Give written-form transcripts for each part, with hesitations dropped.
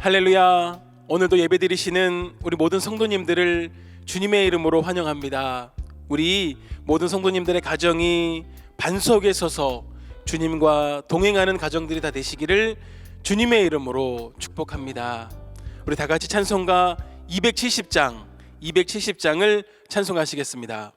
할렐루야. 오늘도 예배드리시는 우리 모든 성도님들을 주님의 이름으로 환영합니다. 우리 모든 성도님들의 가정이 반석에 서서 주님과 동행하는 가정들이 다 되시기를 주님의 이름으로 축복합니다. 우리 다 같이 찬송가 270장을 찬송하시겠습니다.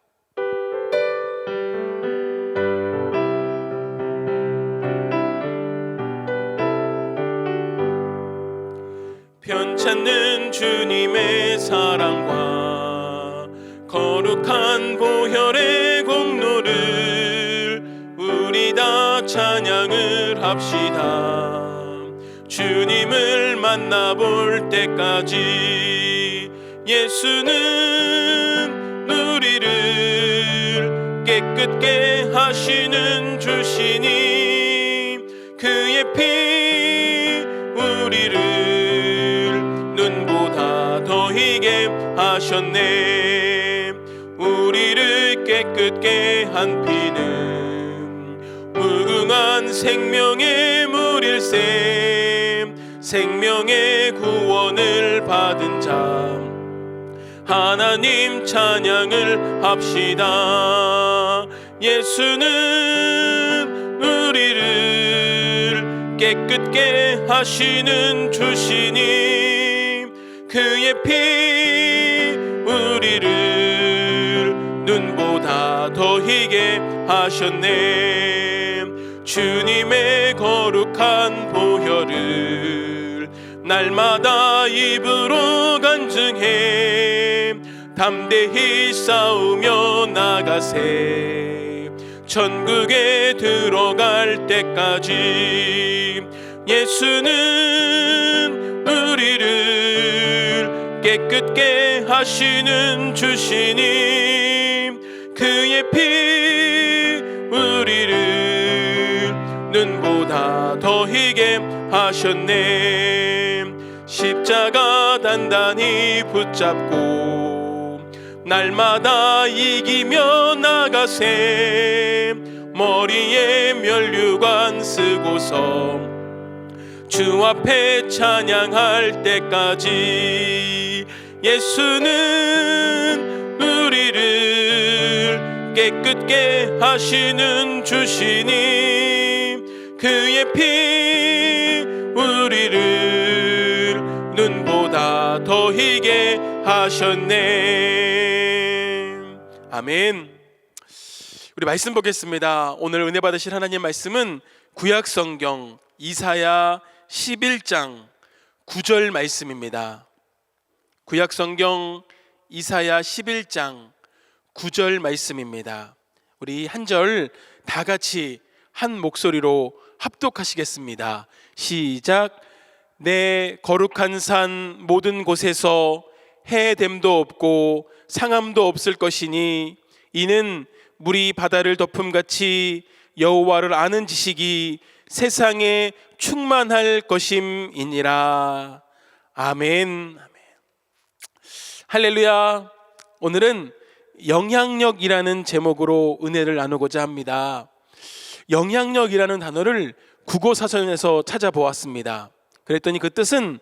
편찮는 주님의 사랑과 거룩한 보혈의 공로를 우리 다 찬양을 합시다. 주님을 만나볼 때까지 예수는 우리를 깨끗게 하시는 주시니 그의 피 우리를 눈보다 더 희게 하셨네. 우리를 깨끗게 한 피는 무궁한 생명의 물일셈. 생명의 구원을 받은 자 하나님 찬양을 합시다. 예수는 우리를 깨끗게 하시는 주시니 그의 피 우리를 눈보다 더 희게 하셨네. 주님의 거룩한 보혈을 날마다 입으로 간증해 담대히 싸우며 나가세. 천국에 들어갈 때까지 예수는 우리를 깨끗게 하시는 주시니 그의 피 우리를 눈보다 더 희게 하셨네. 십자가 단단히 붙잡고 날마다 이기며 나가세. 머리에 면류관 쓰고서 주 앞에 찬양할 때까지 예수는 우리를 깨끗게 하시는 주시니 그의 피 우리를 눈보다 더 희게 하셨네. 아멘. 우리 말씀 보겠습니다. 오늘 은혜 받으실 하나님 말씀은 구약 성경 이사야 11장 9절 말씀입니다. 구약 성경 이사야 11장 9절 말씀입니다. 우리 한 절 다 같이 한 목소리로 합독하시겠습니다. 시작. 내 거룩한 산 모든 곳에서 해됨도 없고 상함도 없을 것이니 이는 물이 바다를 덮음같이 여호와를 아는 지식이 세상에 충만할 것임이니라. 아멘. 할렐루야. 오늘은 영향력이라는 제목으로 은혜를 나누고자 합니다. 영향력이라는 단어를 국어사전에서 찾아보았습니다. 그랬더니 그 뜻은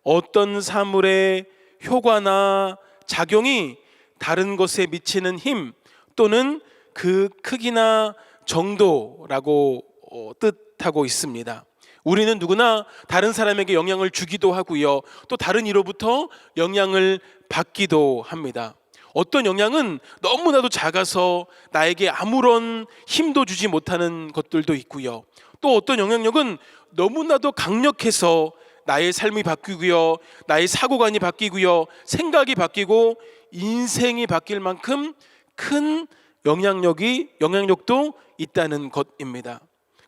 어떤 사물의 효과나 작용이 다른 것에 미치는 힘 또는 그 크기나 정도라고 뜻하고 있습니다. 우리는 누구나 다른 사람에게 영향을 주기도 하고요, 또 다른 이로부터 영향을 받기도 합니다. 어떤 영향은 너무나도 작아서 나에게 아무런 힘도 주지 못하는 것들도 있고요, 또 어떤 영향력은 너무나도 강력해서 나의 삶이 바뀌고요, 나의 사고관이 바뀌고요, 생각이 바뀌고 인생이 바뀔 만큼 큰 영향력도 있다는 것입니다.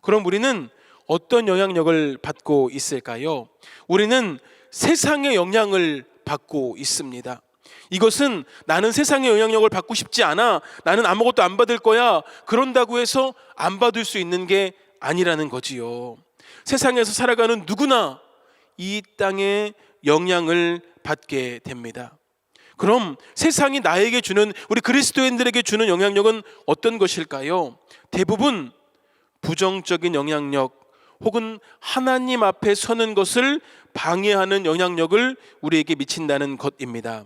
그럼 우리는 어떤 영향력을 받고 있을까요? 우리는 세상의 영향을 받고 있습니다. 이것은 나는 세상의 영향력을 받고 싶지 않아, 나는 아무것도 안 받을 거야, 그런다고 해서 안 받을 수 있는 게 아니라는 거지요. 세상에서 살아가는 누구나 이 땅에 영향을 받게 됩니다. 그럼 세상이 나에게 주는, 우리 그리스도인들에게 주는 영향력은 어떤 것일까요? 대부분 부정적인 영향력 혹은 하나님 앞에 서는 것을 방해하는 영향력을 우리에게 미친다는 것입니다.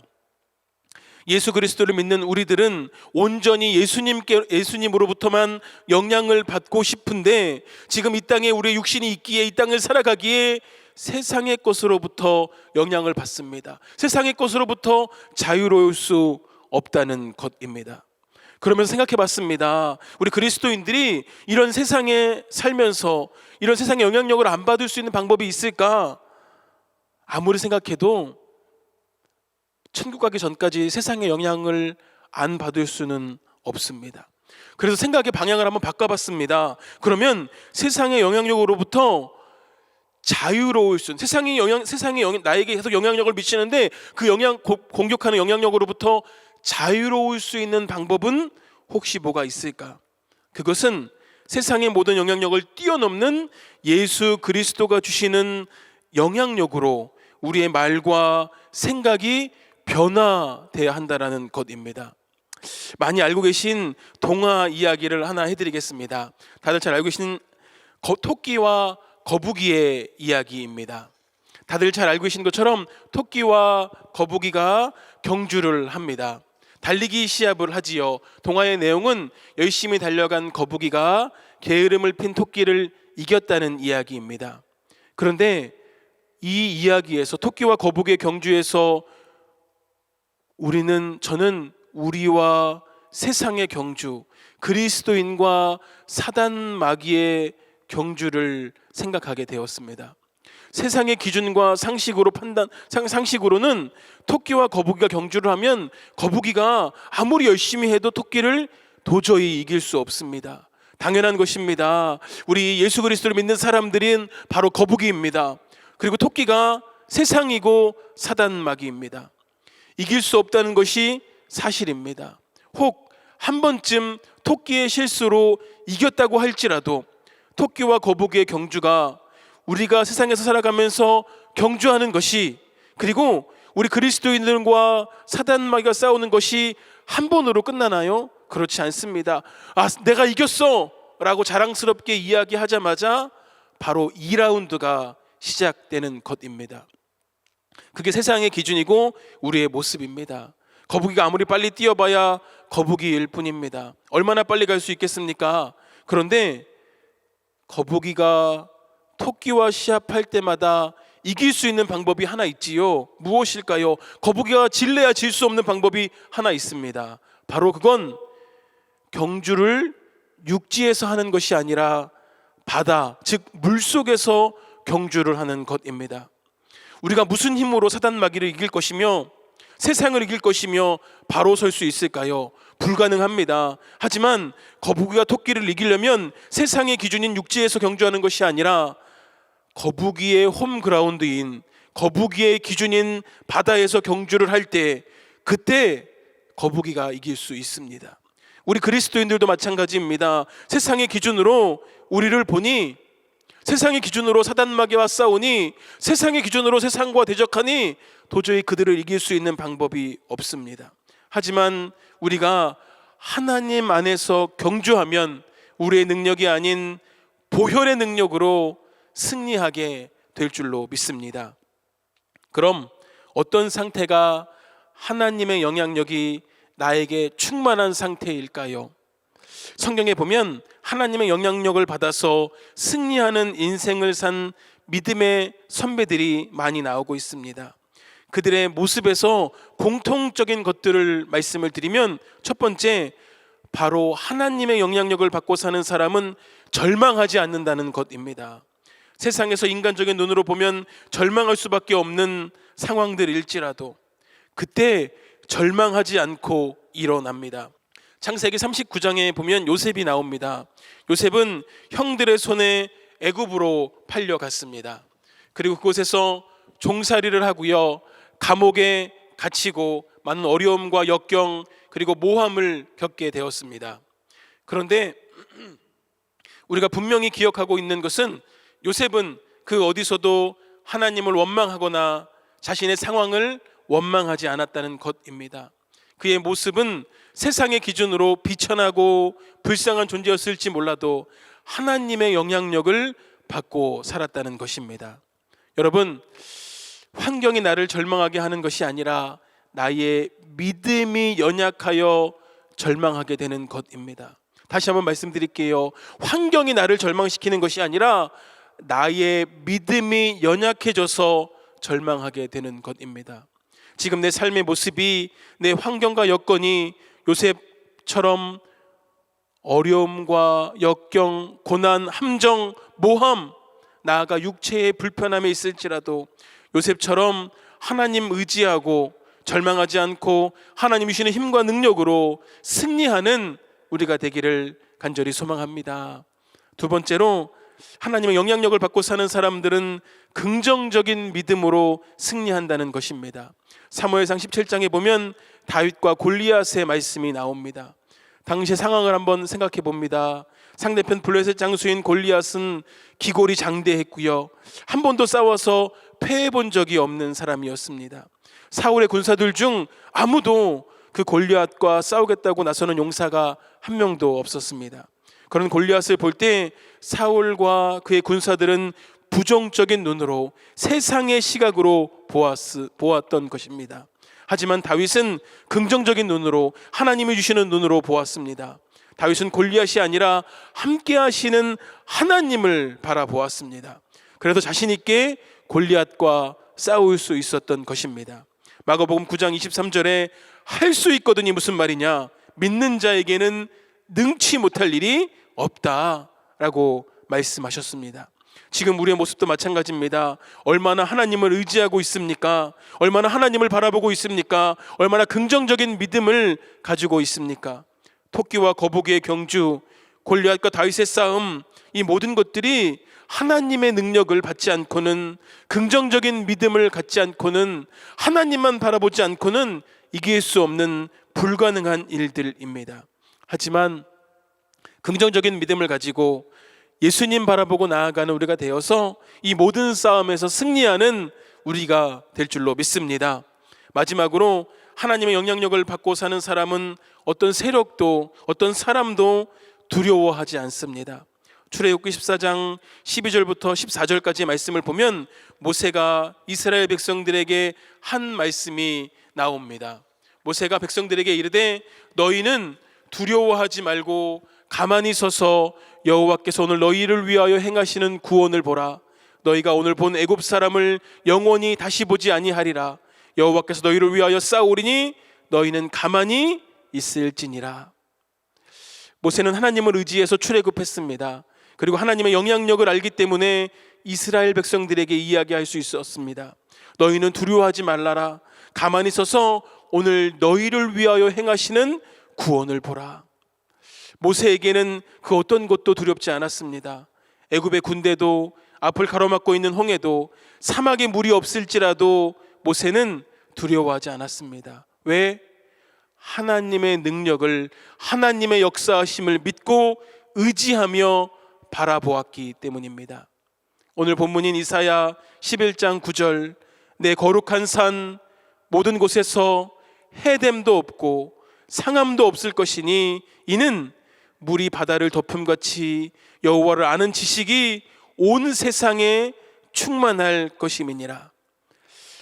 예수 그리스도를 믿는 우리들은 온전히 예수님으로부터만 영향을 받고 싶은데, 지금 이 땅에 우리의 육신이 있기에, 이 땅을 살아가기에 세상의 것으로부터 영향을 받습니다. 세상의 것으로부터 자유로울 수 없다는 것입니다. 그러면서 생각해 봤습니다. 우리 그리스도인들이 이런 세상에 살면서 이런 세상의 영향력을 안 받을 수 있는 방법이 있을까? 아무리 생각해도 천국 가기 전까지 세상의 영향을 안 받을 수는 없습니다. 그래서 생각의 방향을 한번 바꿔봤습니다. 그러면 세상의 영향력으로부터 자유로울 수 있는, 세상이 나에게 계속 영향력을 미치는데 그 공격하는 영향력으로부터 자유로울 수 있는 방법은 혹시 뭐가 있을까? 그것은 세상의 모든 영향력을 뛰어넘는 예수 그리스도가 주시는 영향력으로 우리의 말과 생각이 변화돼야 한다는 것입니다. 많이 알고 계신 동화 이야기를 하나 해드리겠습니다. 다들 잘 알고 계신 토끼와 거북이의 이야기입니다. 다들 잘 알고 계신 것처럼 토끼와 거북이가 경주를 합니다. 달리기 시합을 하지요. 동화의 내용은 열심히 달려간 거북이가 게으름을 핀 토끼를 이겼다는 이야기입니다. 그런데 이 이야기에서, 토끼와 거북이의 경주에서 저는 우리와 세상의 경주, 그리스도인과 사단 마귀의 경주를 생각하게 되었습니다. 세상의 기준과 상식으로는 토끼와 거북이가 경주를 하면 거북이가 아무리 열심히 해도 토끼를 도저히 이길 수 없습니다. 당연한 것입니다. 우리 예수 그리스도를 믿는 사람들은 바로 거북이입니다. 그리고 토끼가 세상이고 사단 마귀입니다. 이길 수 없다는 것이 사실입니다. 혹 한 번쯤 토끼의 실수로 이겼다고 할지라도 토끼와 거북이의 경주가, 우리가 세상에서 살아가면서 경주하는 것이, 그리고 우리 그리스도인들과 사단 마귀가 싸우는 것이 한 번으로 끝나나요? 그렇지 않습니다. 내가 이겼어! 라고 자랑스럽게 이야기하자마자 바로 2라운드가 시작되는 것입니다. 그게 세상의 기준이고 우리의 모습입니다. 거북이가 아무리 빨리 뛰어봐야 거북이일 뿐입니다. 얼마나 빨리 갈 수 있겠습니까? 그런데 거북이가 토끼와 시합할 때마다 이길 수 있는 방법이 하나 있지요. 무엇일까요? 거북이가 질래야 질 수 없는 방법이 하나 있습니다. 바로 그건 경주를 육지에서 하는 것이 아니라 바다, 즉 물속에서 경주를 하는 것입니다. 우리가 무슨 힘으로 사단 마귀를 이길 것이며 세상을 이길 것이며 바로 설 수 있을까요? 불가능합니다. 하지만 거북이가 토끼를 이기려면 세상의 기준인 육지에서 경주하는 것이 아니라 거북이의 홈그라운드인, 거북이의 기준인 바다에서 경주를 할 때, 그때 거북이가 이길 수 있습니다. 우리 그리스도인들도 마찬가지입니다. 세상의 기준으로 우리를 보니, 세상의 기준으로 사단 마귀와 싸우니, 세상의 기준으로 세상과 대적하니 도저히 그들을 이길 수 있는 방법이 없습니다. 하지만 우리가 하나님 안에서 경주하면 우리의 능력이 아닌 보혈의 능력으로 승리하게 될 줄로 믿습니다. 그럼 어떤 상태가 하나님의 영향력이 나에게 충만한 상태일까요? 성경에 보면 하나님의 영향력을 받아서 승리하는 인생을 산 믿음의 선배들이 많이 나오고 있습니다. 그들의 모습에서 공통적인 것들을 말씀을 드리면, 첫 번째, 바로 하나님의 영향력을 받고 사는 사람은 절망하지 않는다는 것입니다. 세상에서 인간적인 눈으로 보면 절망할 수밖에 없는 상황들일지라도 그때 절망하지 않고 일어납니다. 창세기 39장에 보면 요셉이 나옵니다. 요셉은 형들의 손에 애굽으로 팔려갔습니다. 그리고 그곳에서 종살이를 하고요, 감옥에 갇히고 많은 어려움과 역경 그리고 모함을 겪게 되었습니다. 그런데 우리가 분명히 기억하고 있는 것은 요셉은 그 어디서도 하나님을 원망하거나 자신의 상황을 원망하지 않았다는 것입니다. 그의 모습은 세상의 기준으로 비천하고 불쌍한 존재였을지 몰라도 하나님의 영향력을 받고 살았다는 것입니다. 여러분, 환경이 나를 절망하게 하는 것이 아니라 나의 믿음이 연약하여 절망하게 되는 것입니다. 다시 한번 말씀드릴게요. 환경이 나를 절망시키는 것이 아니라 나의 믿음이 연약해져서 절망하게 되는 것입니다. 지금 내 삶의 모습이, 내 환경과 여건이 요셉처럼 어려움과 역경, 고난, 함정, 모함, 나아가 육체의 불편함에 있을지라도 요셉처럼 하나님 의지하고 절망하지 않고 하나님이 주시는 힘과 능력으로 승리하는 우리가 되기를 간절히 소망합니다. 두 번째로, 하나님의 영향력을 받고 사는 사람들은 긍정적인 믿음으로 승리한다는 것입니다. 사무엘상 17장에 보면 다윗과 골리앗의 말씀이 나옵니다. 당시의 상황을 한번 생각해 봅니다. 상대편 블레셋 장수인 골리앗은 기골이 장대했고요, 한 번도 싸워서 패해 본 적이 없는 사람이었습니다. 사울의 군사들 중 아무도 그 골리앗과 싸우겠다고 나서는 용사가 한 명도 없었습니다. 그런 골리앗을 볼 때 사울과 그의 군사들은 부정적인 눈으로, 세상의 시각으로 보았던 것입니다. 하지만 다윗은 긍정적인 눈으로, 하나님이 주시는 눈으로 보았습니다. 다윗은 골리앗이 아니라 함께 하시는 하나님을 바라보았습니다. 그래서 자신 있게 골리앗과 싸울 수 있었던 것입니다. 마가복음 9장 23절에 할 수 있거든이 무슨 말이냐, 믿는 자에게는 능치 못할 일이 없다라고 말씀하셨습니다. 지금 우리의 모습도 마찬가지입니다. 얼마나 하나님을 의지하고 있습니까? 얼마나 하나님을 바라보고 있습니까? 얼마나 긍정적인 믿음을 가지고 있습니까? 토끼와 거북이의 경주, 골리앗과 다윗의 싸움, 이 모든 것들이 하나님의 능력을 받지 않고는, 긍정적인 믿음을 갖지 않고는, 하나님만 바라보지 않고는 이길 수 없는 불가능한 일들입니다. 하지만 긍정적인 믿음을 가지고 예수님 바라보고 나아가는 우리가 되어서 이 모든 싸움에서 승리하는 우리가 될 줄로 믿습니다. 마지막으로, 하나님의 영향력을 받고 사는 사람은 어떤 세력도, 어떤 사람도 두려워하지 않습니다. 출애굽기 14장 12절부터 14절까지의 말씀을 보면 모세가 이스라엘 백성들에게 한 말씀이 나옵니다. 모세가 백성들에게 이르되, 너희는 두려워하지 말고 가만히 서서 여호와께서 오늘 너희를 위하여 행하시는 구원을 보라. 너희가 오늘 본 애굽 사람을 영원히 다시 보지 아니하리라. 여호와께서 너희를 위하여 싸우리니 너희는 가만히 있을지니라. 모세는 하나님을 의지해서 출애굽했습니다. 그리고 하나님의 영향력을 알기 때문에 이스라엘 백성들에게 이야기할 수 있었습니다. 너희는 두려워하지 말라라. 가만히 서서 오늘 너희를 위하여 행하시는 구원을 보라. 모세에게는 그 어떤 것도 두렵지 않았습니다. 애굽의 군대도, 앞을 가로막고 있는 홍해도, 사막에 물이 없을지라도 모세는 두려워하지 않았습니다. 왜? 하나님의 능력을, 하나님의 역사하심을 믿고 의지하며 바라보았기 때문입니다. 오늘 본문인 이사야 11장 9절, 내 거룩한 산 모든 곳에서 해됨도 없고 상함도 없을 것이니 이는 물이 바다를 덮음같이 여호와를 아는 지식이 온 세상에 충만할 것임이니라.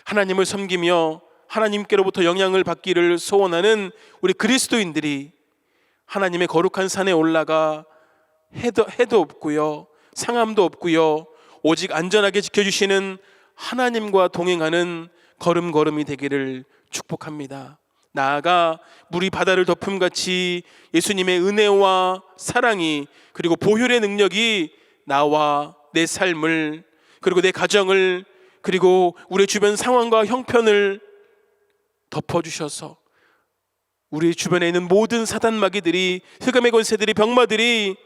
하나님을 섬기며 하나님께로부터 영향을 받기를 소원하는 우리 그리스도인들이 하나님의 거룩한 산에 올라가 해도 없고요, 상함도 없고요, 오직 안전하게 지켜주시는 하나님과 동행하는 걸음걸음이 되기를 축복합니다. 나아가 물이 바다를 덮음같이 예수님의 은혜와 사랑이, 그리고 보혈의 능력이 나와 내 삶을, 그리고 내 가정을, 그리고 우리 주변 상황과 형편을 덮어주셔서 우리 주변에 있는 모든 사단 마귀들이, 흑암의 권세들이, 병마들이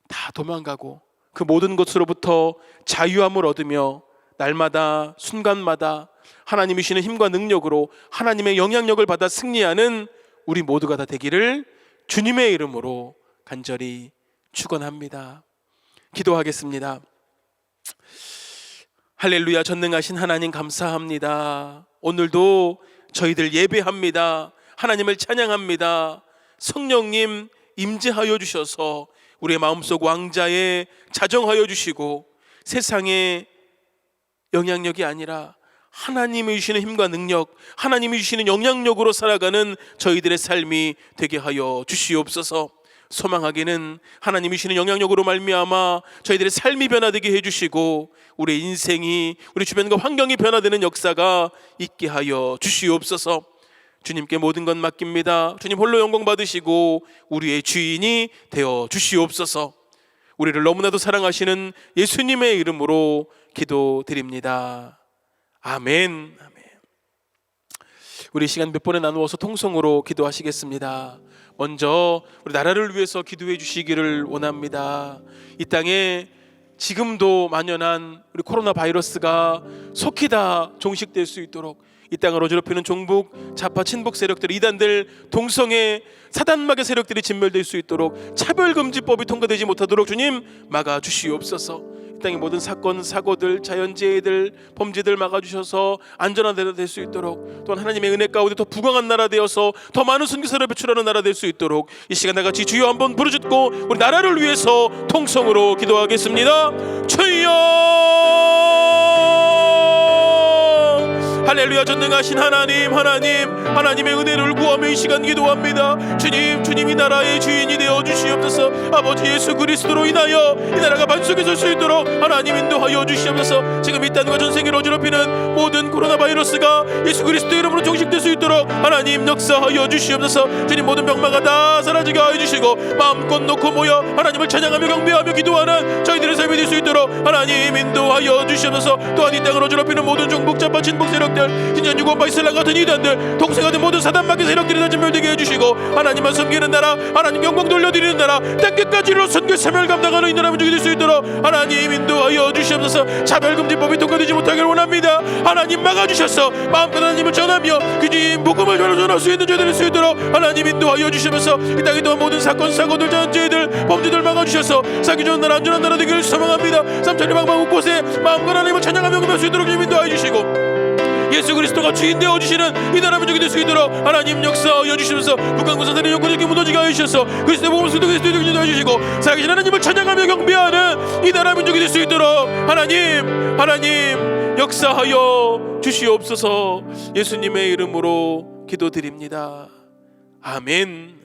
다 도망가고 그 모든 것으로부터 자유함을 얻으며 날마다 순간마다 하나님이 주시는 힘과 능력으로 하나님의 영향력을 받아 승리하는 우리 모두가 다 되기를 주님의 이름으로 간절히 축원합니다. 기도하겠습니다. 할렐루야. 전능하신 하나님 감사합니다. 오늘도 저희들 예배합니다. 하나님을 찬양합니다. 성령님 임재하여 주셔서 우리의 마음속 왕자에 자정하여 주시고 세상의 영향력이 아니라 하나님이 주시는 힘과 능력, 하나님이 주시는 영향력으로 살아가는 저희들의 삶이 되게 하여 주시옵소서. 소망하기는 하나님이 주시는 영향력으로 말미암아 저희들의 삶이 변화되게 해주시고 우리의 인생이, 우리 주변과 환경이 변화되는 역사가 있게 하여 주시옵소서. 주님께 모든 것 맡깁니다. 주님 홀로 영광 받으시고 우리의 주인이 되어 주시옵소서. 우리를 너무나도 사랑하시는 예수님의 이름으로 기도드립니다. 아멘. 우리 시간 몇 번에 나누어서 통성으로 기도하시겠습니다. 먼저 우리 나라를 위해서 기도해 주시기를 원합니다. 이 땅에 지금도 만연한 우리 코로나 바이러스가 속히 다 종식될 수 있도록 이 땅을 어지럽히는 종북, 좌파, 친북 세력들, 이단들, 동성애, 사단막의 세력들이 진멸될 수 있도록 차별금지법이 통과되지 못하도록 주님 막아주시옵소서. 이 땅의 모든 사건, 사고들, 자연재해들, 범죄들 막아주셔서 안전한 나라 될 수 있도록, 또한 하나님의 은혜 가운데 더 부강한 나라 되어서 더 많은 선교사를 배출하는 나라 될 수 있도록 이 시간 나같이 주여 한번 부르짖고 우리 나라를 위해서 통성으로 기도하겠습니다. 주여! 할렐루야. 전능하신 하나님의 은혜를 구하며 이 시간 기도합니다. 주님이 나라의 주인이 되어 주시옵소서. 아버지 예수 그리스도로 인하여 이 나라가 반석에 설 수 있도록 하나님 인도하여 주시옵소서. 지금 이 땅과 전 세계를 어지럽히는 모든 코로나 바이러스가 예수 그리스도 이름으로 종식될 수 있도록 하나님 역사하여 주시옵소서. 주님 모든 병마가 다 사라지게 하여 주시고 마음껏 놓고 모여 하나님을 찬양하며 경배하며 기도하는 저희들의 삶이 될 수 있도록 하나님 인도하여 주시옵소서. 또한 이 땅을 어지럽히는 모든 종북, 좌파, 친북 세력들, 신전 유권파 이슬람 같은 이단들, 동성애된 모든 사단막의 세력들이 다 진멸되게 해주시고 하나님만 섬기는 나라, 하나님 영광 돌려드리는 나라, 땅끝까지로 선교 사명을 감당하는 이 나라를 주게 될 수 있도록 하나님 인도하여 주시옵소서. 차별금지법이 통과되지 못하기를 원합니다. 하나님 막아주셔서 마음껏 하나님을 전하며 그주인 복음을 전할 수 있는 저희들 될 수 있도록 하나님 인도하여 주시면서 이 땅에 또한 모든 사건, 사고들, 자연재해들, 범죄들 막아주셔서 살기 좋은 나라, 안전한 나라 되기를 소망합니다. 삼천리 방방 곳곳에 마음껏 하나님을 찬양하며 경배할 수 있도록 주님 인도하여 주시고 예수 그리스도가 주인 되어 주시는 이 나라 민족이 될 수 있도록 하나님 역사하여 주시면서 북한군사들의 영권이 무너지게 하여 주셔서 그리스도의 복음을 수도 그리스도의 인도하여 주시고 살아계신 하나님을 찬양하며 경배하는 이 나라 민족이 될 수 있도록 하나님 역사하여 주시옵소서. 예수님의 이름으로 기도드립니다. 아멘.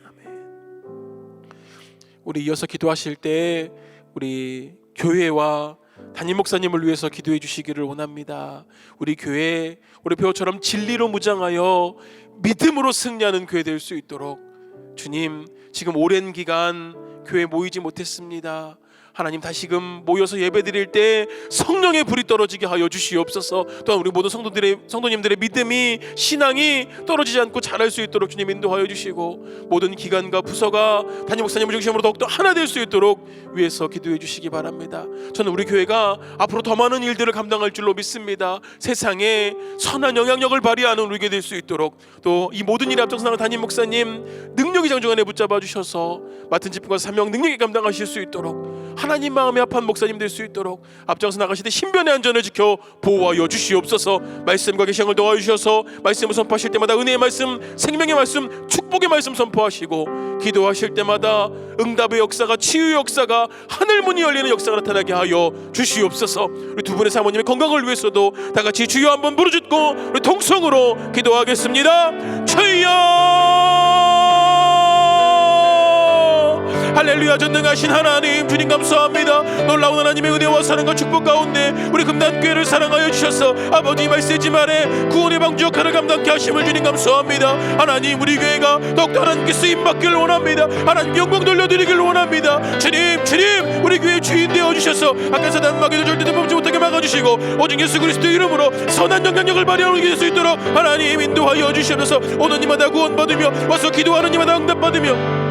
우리 이어서 기도하실 때 우리 교회와 담임 목사님을 위해서 기도해 주시기를 원합니다. 우리 교회, 우리 배우처럼 진리로 무장하여 믿음으로 승리하는 교회 될 수 있도록 주님, 지금 오랜 기간 교회 모이지 못했습니다. 하나님 다시금 모여서 예배드릴 때 성령의 불이 떨어지게 하여 주시옵소서. 또한 우리 모든 성도님들의 믿음이, 신앙이 떨어지지 않고 자랄 수 있도록 주님 인도하여 주시고 모든 기관과 부서가 담임 목사님을 중심으로 더욱더 하나 될 수 있도록 위해서 기도해 주시기 바랍니다. 저는 우리 교회가 앞으로 더 많은 일들을 감당할 줄로 믿습니다. 세상에 선한 영향력을 발휘하는 우리 교회 될 수 있도록, 또 이 모든 일에 앞장서 나가는 담임 목사님 능력이 장중간에 붙잡아 주셔서 맡은 직분과 사명 능력이 감당하실 수 있도록, 하나님 마음에 합한 목사님 될 수 있도록 앞장서 나가실 때 신변의 안전을 지켜 보호하여 주시옵소서. 말씀과 계시를 도와여 주셔서 말씀을 선포하실 때마다 은혜의 말씀, 생명의 말씀, 축복의 말씀 선포하시고 기도하실 때마다 응답의 역사가, 치유의 역사가, 하늘 문이 열리는 역사가 나타나게 하여 주시옵소서. 우리 두 분의 사모님의 건강을 위해서도 다 같이 주여 한번 부르짖고 우리 통성으로 기도하겠습니다. 주여! 할렐루야. 전능하신 하나님 주님 감사합니다. 놀라운 하나님의 은혜와 사랑과 축복 가운데 우리 금단교회를 사랑하여 주셔서 아버지 말세지 말에 구원의 방주 역할을 감당케 하심을 주님 감사합니다. 하나님 우리 교회가 더욱더 하나님께 쓰임받기를 원합니다. 하나님 영광 돌려드리기를 원합니다. 주님 우리 교회 주인 되어주셔서 악한 사단마귀도 절대 범지 못하게 막아주시고 오직 예수 그리스도 이름으로 선한 영향력을 발휘하게 될 수 있도록 하나님 인도하여 주시옵소서. 오는 이마다 구원받으며 와서 기도하는 이마다 응답받으며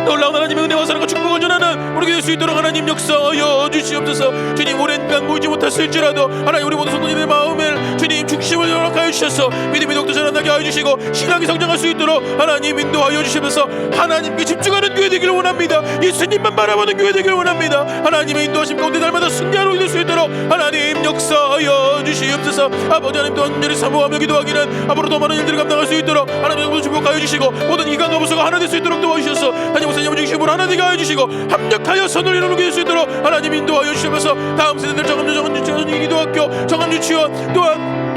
놀라운 하나님의 은혜와 사랑과 축복을 전하는 우리 될 수 있도록 하나님 역사하여 주시옵소서. 주님 오랜 기간 모이지 못했을지라도 하나님 우리 모든 성도님의 마음을 주님 중심을 허락하여 주셔서 믿음이 더욱더 자라나게 하여 주시고 신앙이 성장할 수 있도록 하나님 인도하여 주시면서 하나님께 집중하는 교회 되기를 원합니다. 예수님만 바라보는 교회 되기를 원합니다. 하나님의 인도하심 가운데 날마다 승리하는 우리 될 수 있도록 하나님 역사하여 주시옵소서. 주시옵소서. 아버지 하나님 또한 온전히 사모하며 기도하기는 앞으로 더 많은 일들을 감당할 수 있도록 하나님 모두 축복하여 주시고 모든 이간과 부서가 하나 될 수 있도록 도와주셔서 하나님 목사님 아버지 힘으로 하나 되게 하여 주시고 합력하여 선을 이루게 수 있도록 하나님 인도하여 주시면서 다음 세대들 정함유 유치원 기도학교 정함 유치원 또한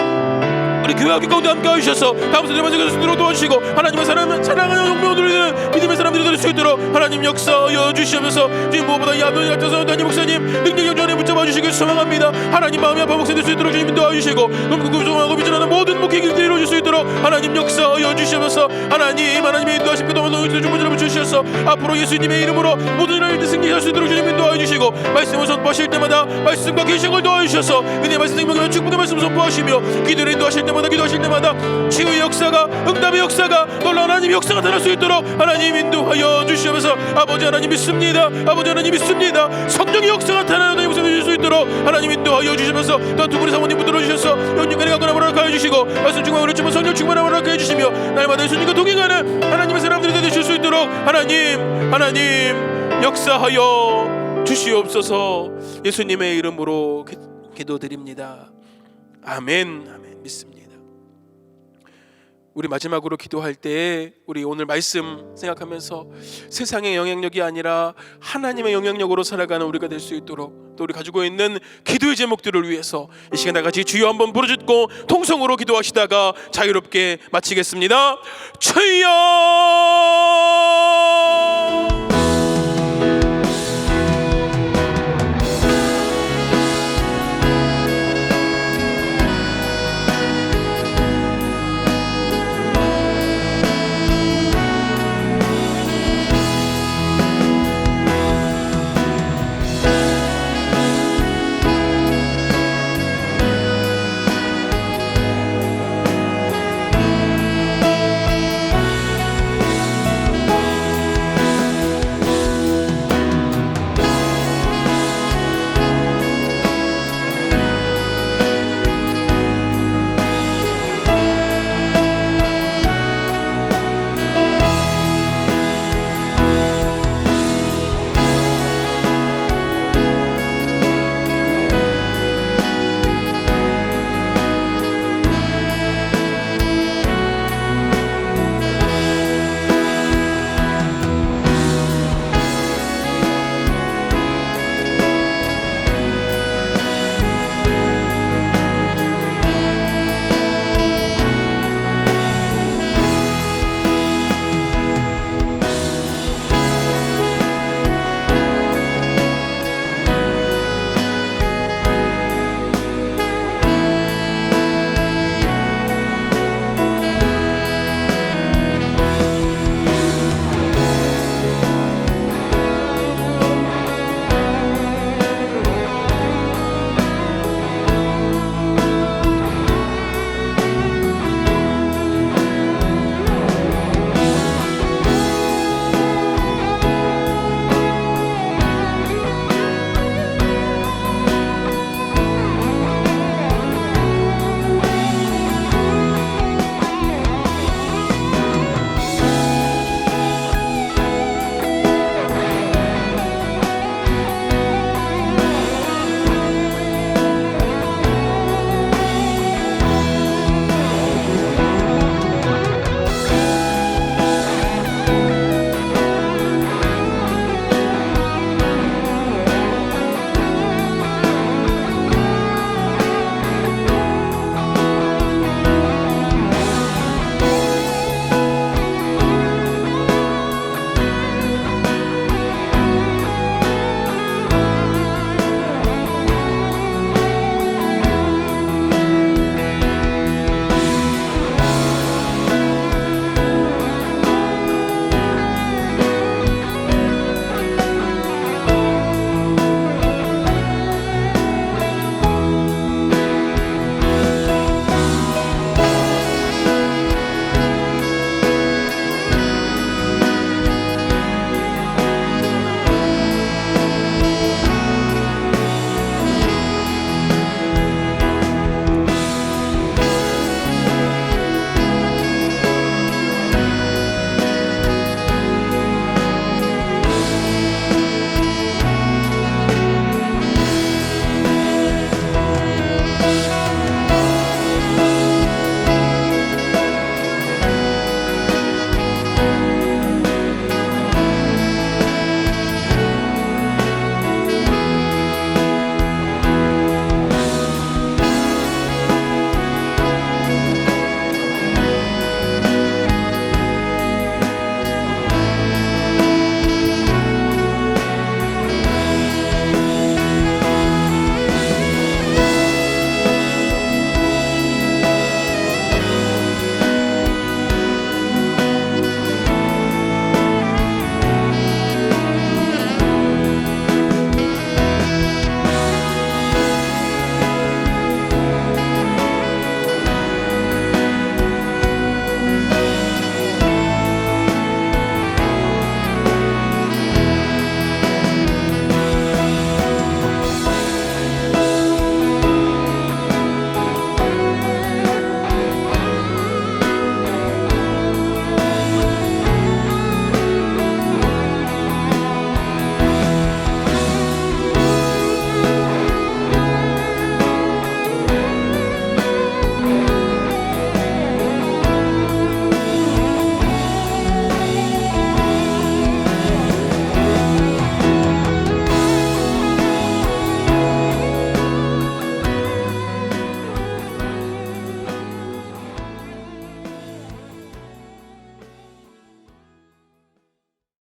우리 교회학교 가운데 함께 하셔서 다음 세대 만족할 수 있도록 도와주시고 하나님의 사랑하는 용명들을 드리는 믿음의 사람들이 될 수 있도록 하나님 역사하여 주시면서 주님 무엇보다 이 아버지 같은 단임 목사님 능력 영전에 붙잡아 주시길 소망합니다. 하나님 마음이 아파 목사 될 수 있도록 주님 인도하여 주시고 구조하고 비전하는 모든 목회길들이 이루어질 수 있도록 하나님 역사하여 주시면서 하나님의 인도하심과 도움을 주문을 붙여주셔서 앞으로 예수님의 이름으로 모든 일을 승리할 수 있도록 주님 인도하여 주시고 말씀을 선포하실 때마다 말씀과 계시를 도와주셔서 은혜의 말씀 생명과 축복의 말씀 선포하시며 기도를 인도하실 때마다 치유의 역사가 응답의 역사가 놀라운 하나님의 역사가 나타날 수 있도록 하나님 인도하여 주시면서 아버지 하나님 믿습니다. 아버지 하나님 믿습니다. 성령의 역사가 나타나는 역사가 될 수 있도록 하나님 인도하여 주시면서 또한 두 분의 사모님 붙들어 주셔서 영육간에 가거나 허락하여 주시고 말씀 충만을 그렇지만 성령 충만을 허락하여 주시며 날마다 예수님과 동행하는 하나님의 사람들이 되실 수 있도록 하나님 역사하여 주시옵소서. 예수님의 이름으로 기도드립니다. 아멘. 믿습니다. 우리 마지막으로 기도할 때 우리 오늘 말씀 생각하면서 세상의 영향력이 아니라 하나님의 영향력으로 살아가는 우리가 될 수 있도록 또 우리 가지고 있는 기도의 제목들을 위해서 이 시간 다 같이 주여 한번 부르짖고 통성으로 기도하시다가 자유롭게 마치겠습니다. 주여